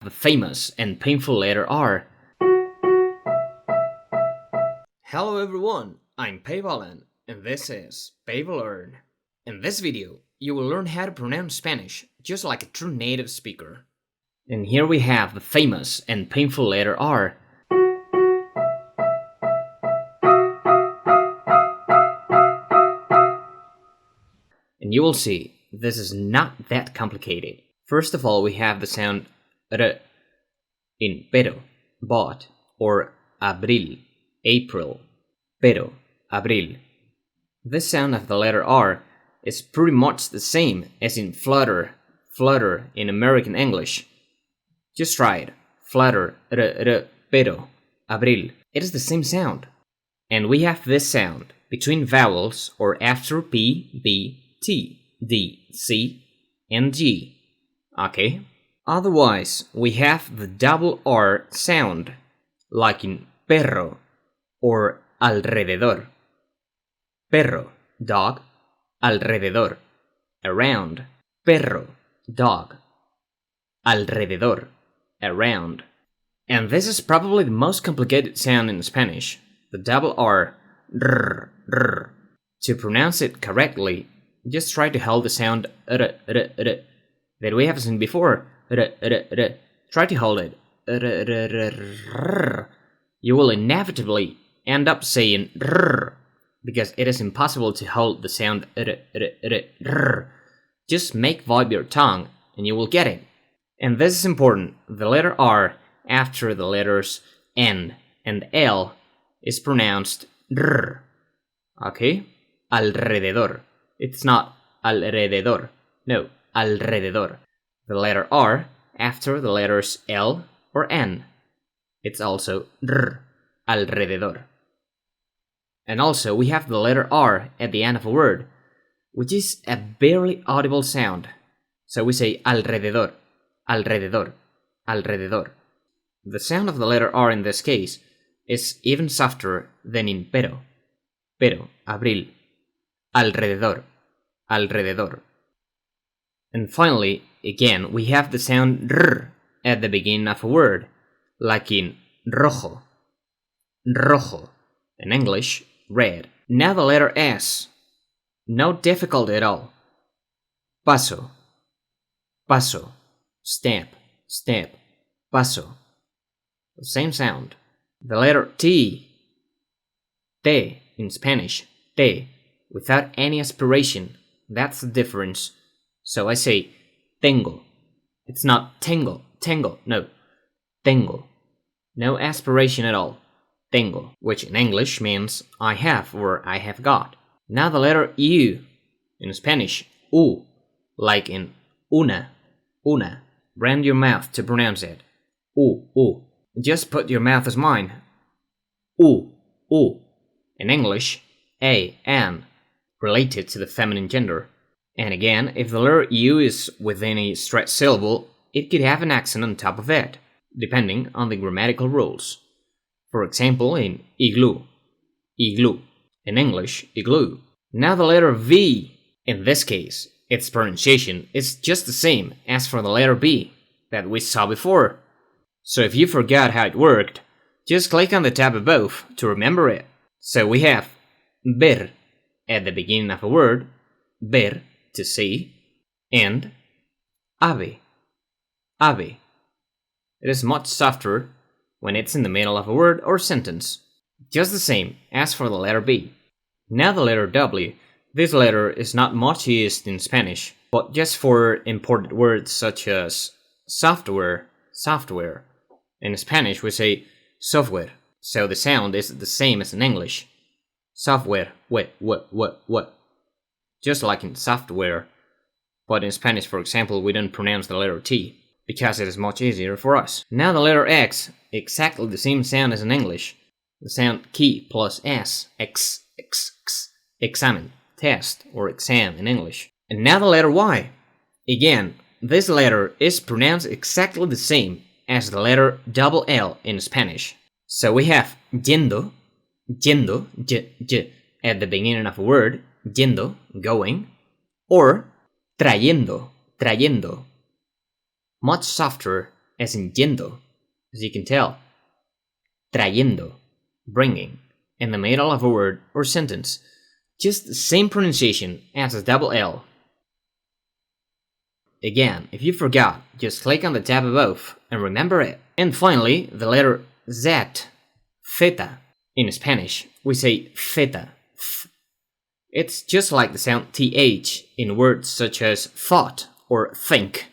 the famous and painful letter R. Hello everyone, I'm PEIBOLEARN, and this is PEIBOLEARN. In this video, you will learn how to pronounce Spanish just like a true native speaker. And here we have the famous and painful letter R. And you will see, this is not that complicated. First of all, we have the sound R in pero, but, or abril, April, pero, abril. This sound of the letter R is pretty much the same as in flutter, flutter in American English. Just try it. Flutter, pero, abril. It is the same sound. And we have this sound between vowels or after P, B, T, D, C, and G. Okay? Otherwise, we have the double R sound, like in perro or alrededor. Perro, dog, alrededor, around. Perro, dog, alrededor, around. And this is probably the most complicated sound in Spanish, the double R, r, r. To pronounce it correctly, just try to hold the sound r, r, r, that we have seen before. R, r, r. Try to hold it. R, r, r, r. You will inevitably end up saying r, because it is impossible to hold the sound r, r, r, r. Just make vibe your tongue and you will get it. And this is important. The letter R after the letters N and L is pronounced r. Okay? Alrededor. It's not alrededor. No, alrededor. The letter R after the letters L or N. It's also r. Alrededor. And also, we have the letter R at the end of a word, which is a barely audible sound. So we say alrededor, alrededor, alrededor. The sound of the letter R in this case is even softer than in pero. Pero, abril, alrededor, alrededor. And finally, again, we have the sound r at the beginning of a word, like in rojo, rojo. In English, red. Now the letter S. No difficulty at all. Paso, paso. Stamp, stamp, paso. The same sound. The letter T. Te in Spanish, te. Without any aspiration. That's the difference. So I say tengo. It's not tengo, tengo, no. Tengo. No aspiration at all. Tengo, which in English means I have or I have got. Now the letter U, in Spanish, U, like in una, una. Brand your mouth to pronounce it. U, u. Just put your mouth as mine. U, u. In English, A, N, related to the feminine gender. And again, if the letter U is within a stretched syllable, it could have an accent on top of it, depending on the grammatical rules. For example, in igloo, igloo. In English, igloo. Now the letter V. In this case, its pronunciation is just the same as for the letter B that we saw before. So if you forgot how it worked, just click on the tab above to remember it. So we have ver at the beginning of a word, ver, to see, and ave, ave. It is much softer when it's in the middle of a word or sentence. Just the same as for the letter B. Now the letter W. This letter is not much used in Spanish, but just for important words such as software, software. In Spanish we say software, so the sound is the same as in English. Software, what. Just like in software. But in Spanish, for example, we don't pronounce the letter T, because it is much easier for us. Now the letter X, exactly the same sound as in English. The sound key plus S, X, X, X. Examen, test, or exam in English. And now the letter Y. Again, this letter is pronounced exactly the same as the letter double L in Spanish. So we have yendo, yendo, y, at the beginning of a word, yendo, going, or trayendo, trayendo. Much softer as in yendo, as you can tell. Trayendo, bringing, in the middle of a word or sentence. Just the same pronunciation as a double L. Again, if you forgot, just click on the tab above and remember it. And finally, the letter Z, theta. In Spanish, we say theta. It's just like the sound TH in words such as thought or think.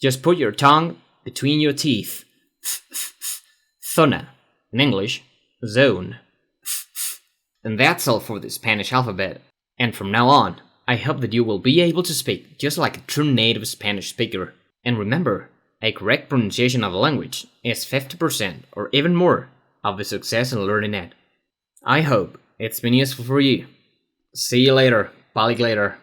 Just put your tongue between your teeth. Zona. In English, zone. And that's all for the Spanish alphabet. And from now on, I hope that you will be able to speak just like a true native Spanish speaker. And remember, a correct pronunciation of a language is 50% or even more of the success in learning it. I hope it's been useful for you. See you later. Balik later.